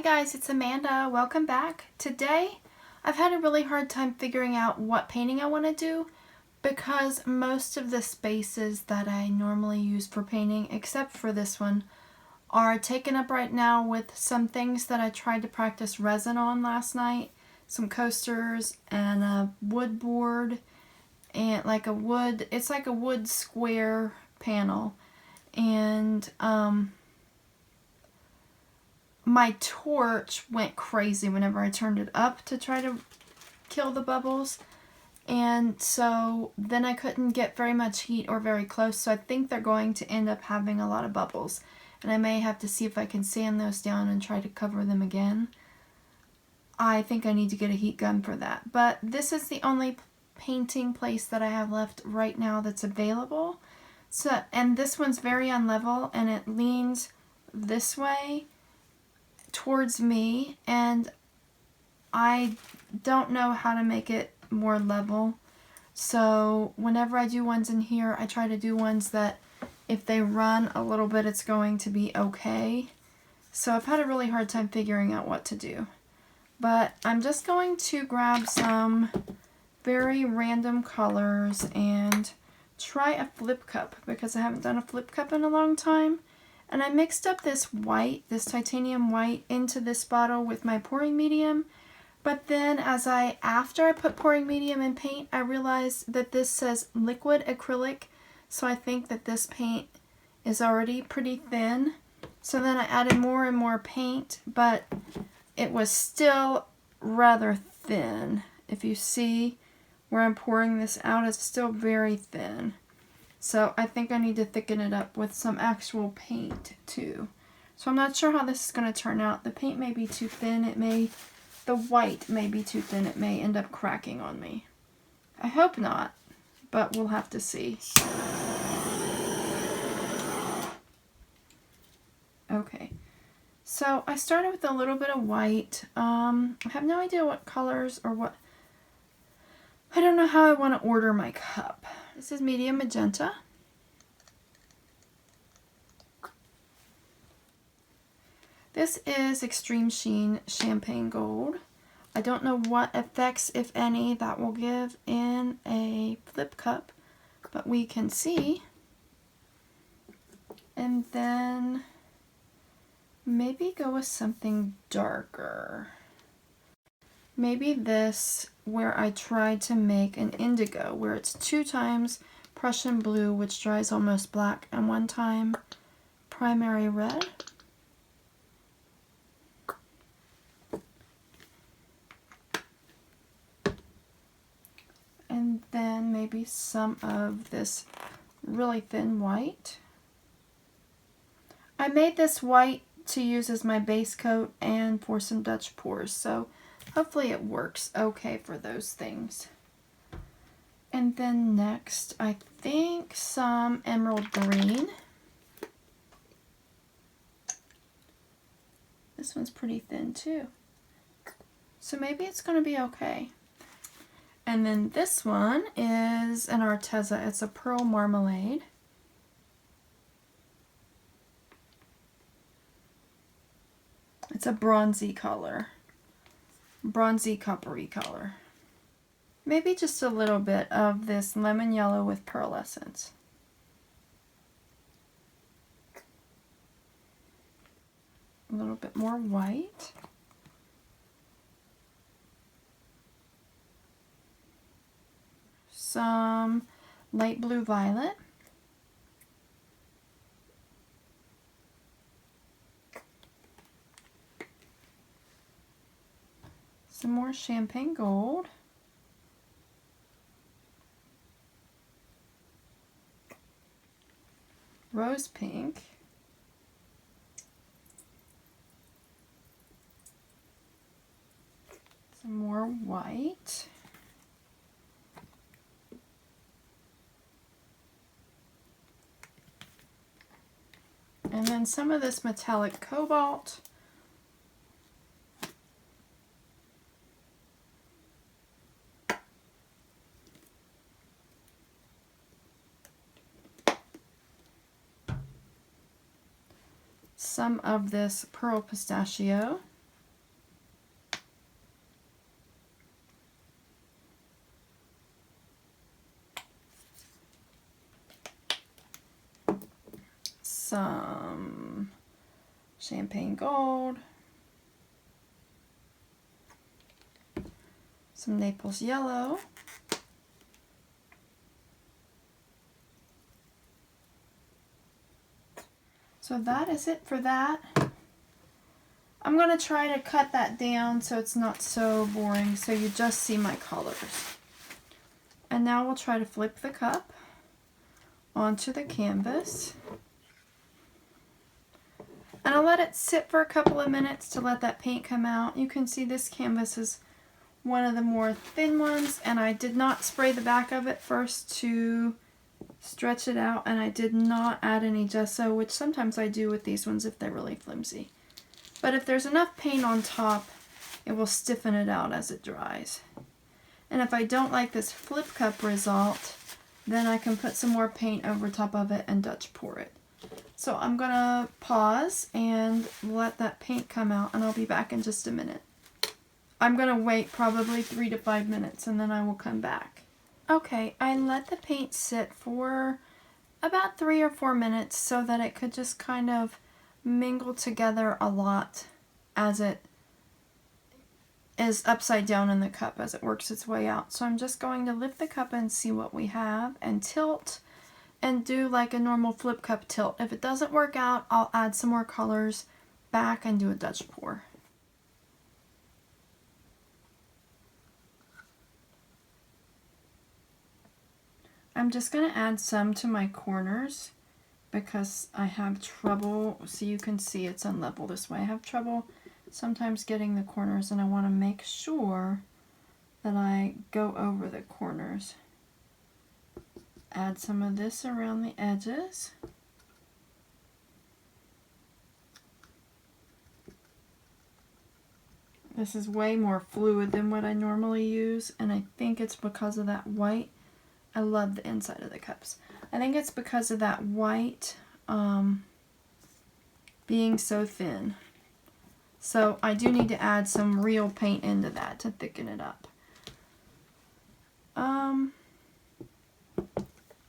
guys, it's Amanda. Welcome back. Today, I've had a really hard time figuring out what painting I want to do because most of the spaces that I normally use for painting, except for this one, are taken up right now with some things that I tried to practice resin on last night. Some coasters and a wood board and it's like a wood square panel. And my torch went crazy whenever I turned it up to try to kill the bubbles, and so then I couldn't get very much heat or very close, so I think they're going to end up having a lot of bubbles, and I may have to see if I can sand those down and try to cover them again. I think I need to get a heat gun for that, but this is the only painting place that I have left right now that's available. So, and this one's very unlevel and it leans this way towards me, and I don't know how to make it more level. So whenever I do ones in here, I try to do ones that if they run a little bit, it's going to be okay. So I've had a really hard time figuring out what to do. But I'm just going to grab some very random colors and try a flip cup because I haven't done a flip cup in a long time. And I mixed up this white, this titanium white, into this bottle with my pouring medium. But then after I put pouring medium in paint, I realized that this says liquid acrylic. So I think that this paint is already pretty thin. So then I added more and more paint, but it was still rather thin. If you see where I'm pouring this out, it's still very thin. So I think I need to thicken it up with some actual paint too. So I'm not sure how this is going to turn out. The paint may be too thin. The white may be too thin. It may end up cracking on me. I hope not, but we'll have to see. Okay, so I started with a little bit of white. I have no idea what colors or what. I don't know how I want to order my cup. This is medium magenta. This is extreme sheen champagne gold. I don't know what effects, if any, that will give in a flip cup, but we can see. And then maybe go with something darker. Maybe this, where I tried to make an indigo, where it's 2 times Prussian blue, which dries almost black, and 1 time primary red. And then maybe some of this really thin white. I made this white to use as my base coat and for some Dutch pours, so hopefully it works okay for those things. And then next, I think some emerald green. This one's pretty thin too. So maybe it's going to be okay. And then this one is an Arteza. It's a pearl marmalade. It's a bronzy color. Bronzy coppery color. Maybe just a little bit of this lemon yellow with pearlessence. A little bit more white. Some light blue violet. Some more champagne gold. Rose pink. Some more white. And then some of this metallic cobalt. Some of this pearl pistachio. some champagne gold, some Naples yellow, so that is it for that. I'm going to try to cut that down so it's not so boring, so you just see my colors. And now we'll try to flip the cup onto the canvas. And I'll let it sit for a couple of minutes to let that paint come out. You can see this canvas is one of the more thin ones, and I did not spray the back of it first to stretch it out, and I did not add any gesso, which sometimes I do with these ones if they're really flimsy. But if there's enough paint on top, it will stiffen it out as it dries. And if I don't like this flip cup result, then I can put some more paint over top of it and Dutch pour it. So I'm going to pause and let that paint come out, and I'll be back in just a minute. I'm going to wait probably 3 to 5 minutes, and then I will come back. Okay, I let the paint sit for about 3 or 4 minutes so that it could just kind of mingle together a lot as it is upside down in the cup as it works its way out. So I'm just going to lift the cup and see what we have and tilt and do like a normal flip cup tilt. If it doesn't work out, I'll add some more colors back and do a Dutch pour. I'm just going to add some to my corners because I have trouble, so you can see it's unlevel this way. I have trouble sometimes getting the corners, and I want to make sure that I go over the corners. Add some of this around the edges. This is way more fluid than what I normally use, and I think it's because of that white. I love the inside of the cups. I think it's because of that white being so thin. So I do need to add some real paint into that to thicken it up.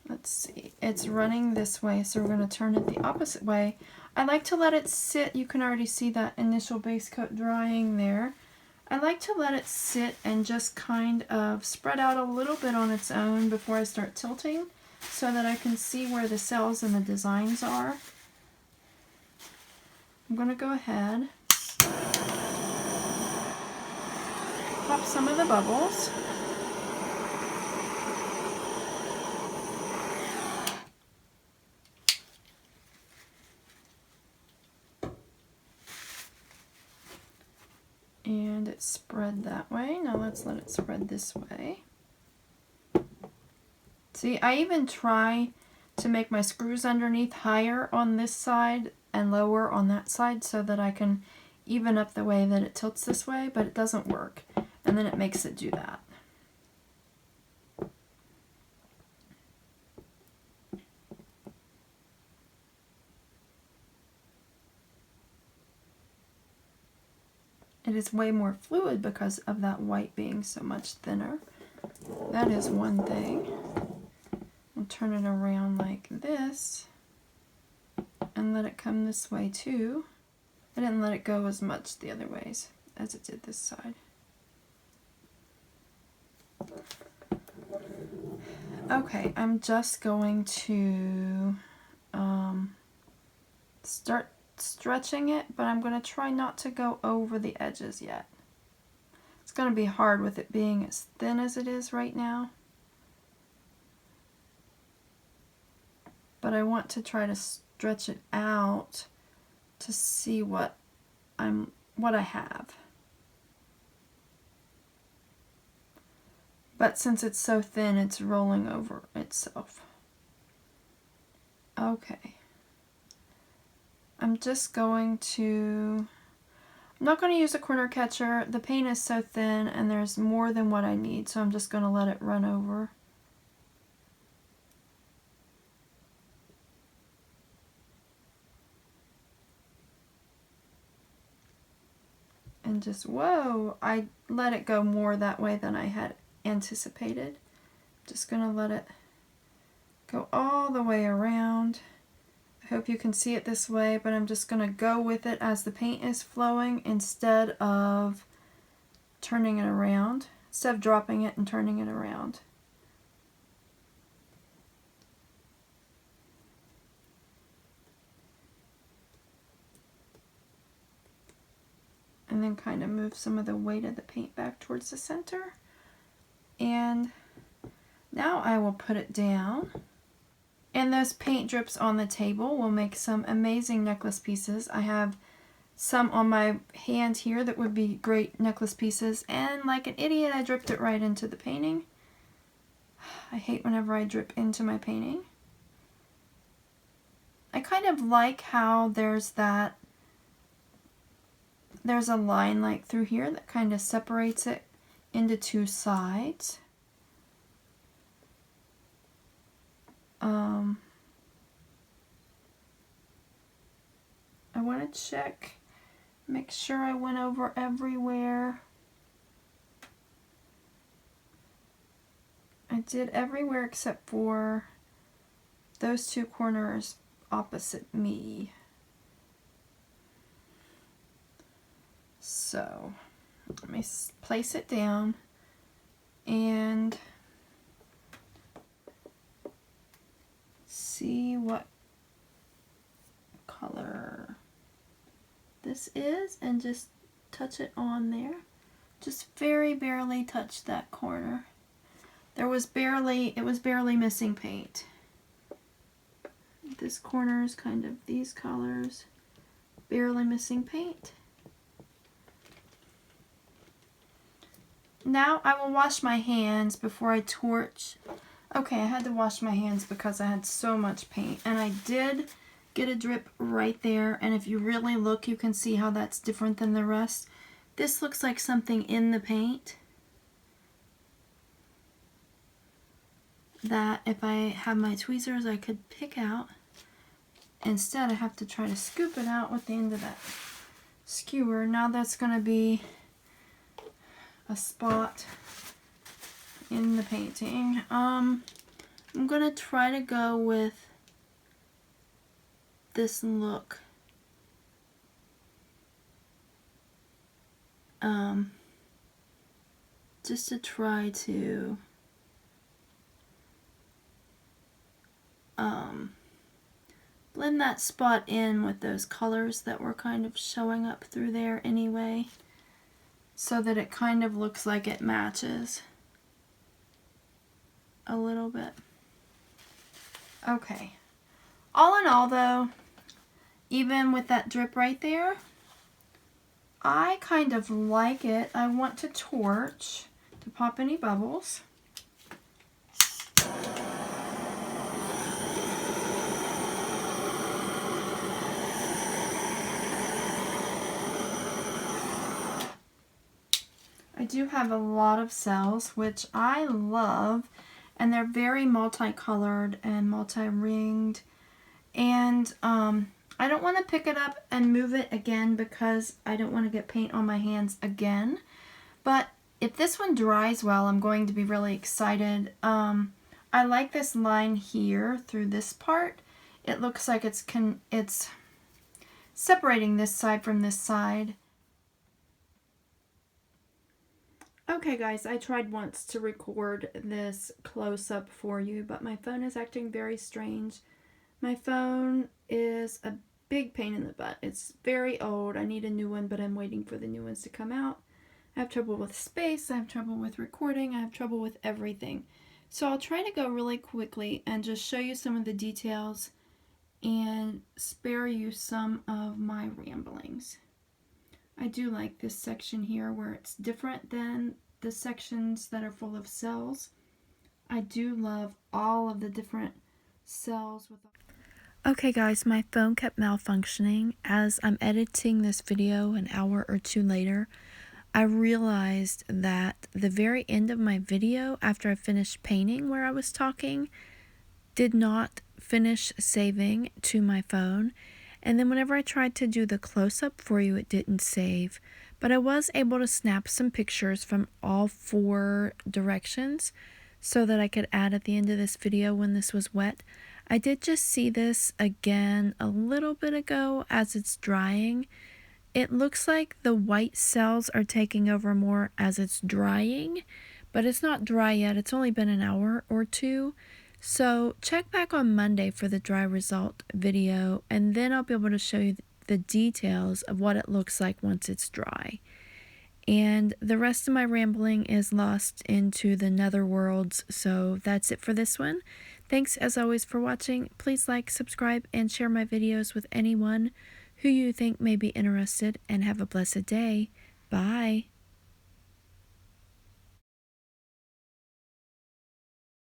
Let's see. It's running this way, so we're going to turn it the opposite way. I like to let it sit. You can already see that initial base coat drying there. I like to let it sit and just kind of spread out a little bit on its own before I start tilting, so that I can see where the cells and the designs are. I'm going to go ahead, pop some of the bubbles. And it spread that way. Now let's let it spread this way. See, I even try to make my screws underneath higher on this side and lower on that side so that I can even up the way that it tilts this way, but it doesn't work. And then it makes it do that. It is way more fluid because of that white being so much thinner. That is one thing. I'll turn it around like this and let it come this way too. I didn't let it go as much the other ways as it did this side. Okay, I'm just going to start stretching it, but I'm going to try not to go over the edges yet. It's going to be hard with it being as thin as it is right now. But I want to try to stretch it out to see what I have. But since it's so thin, it's rolling over itself. Okay. I'm just going to, I'm not going to use a corner catcher. The paint is so thin and there's more than what I need, so I'm just going to let it run over. And just, whoa, I let it go more that way than I had anticipated. Just going to let it go all the way around. I hope you can see it this way, but I'm just going to go with it as the paint is flowing instead of turning it around, instead of dropping it and turning it around. And then kind of move some of the weight of the paint back towards the center. And now I will put it down. And those paint drips on the table will make some amazing necklace pieces. I have some on my hand here that would be great necklace pieces. And like an idiot, I dripped it right into the painting. I hate whenever I drip into my painting. I kind of like how there's a line like through here that kind of separates it into two sides. I want to check, make sure I went over everywhere. I did everywhere except for those two corners opposite me. So let me place it down and see what color this is and just touch it on there. Just very barely touch that corner. It was barely missing paint. This corner is kind of these colors, barely missing paint. Now I will wash my hands before I torch. Okay, I had to wash my hands because I had so much paint, and I did get a drip right there, and if you really look you can see how that's different than the rest. This looks like something in the paint that if I have my tweezers I could pick out. Instead I have to try to scoop it out with the end of that skewer. Now that's going to be a spot in the painting. I'm going to try to go with this look. Just to try to blend that spot in with those colors that were kind of showing up through there anyway, so that it kind of looks like it matches a little bit. Okay. All in all though, even with that drip right there, I kind of like it. I want to torch to pop any bubbles. I do have a lot of cells, which I love, and they're very multicolored and multi-ringed. And I don't want to pick it up and move it again because I don't want to get paint on my hands again. But if this one dries well, I'm going to be really excited. I like this line here through this part. It looks like it's separating this side from this side. Okay guys, I tried once to record this close-up for you, but my phone is acting very strange. My phone is a big pain in the butt. It's very old. I need a new one, but I'm waiting for the new ones to come out. I have trouble with space. I have trouble with recording. I have trouble with everything. So I'll try to go really quickly and just show you some of the details and spare you some of my ramblings. I do like this section here where it's different than the sections that are full of cells. I do love all of the different cells with. Okay guys, my phone kept malfunctioning. As I'm editing this video an hour or two later, I realized that the very end of my video, after I finished painting where I was talking, did not finish saving to my phone. And then whenever I tried to do the close-up for you, it didn't save. But I was able to snap some pictures from all 4 directions so that I could add at the end of this video when this was wet. I did just see this again a little bit ago as it's drying. It looks like the white cells are taking over more as it's drying, but it's not dry yet. It's only been an hour or two. So check back on Monday for the dry result video, and then I'll be able to show you the details of what it looks like once it's dry. And the rest of my rambling is lost into the nether worlds, so that's it for this one. Thanks as always for watching. Please like, subscribe, and share my videos with anyone who you think may be interested, and have a blessed day. Bye.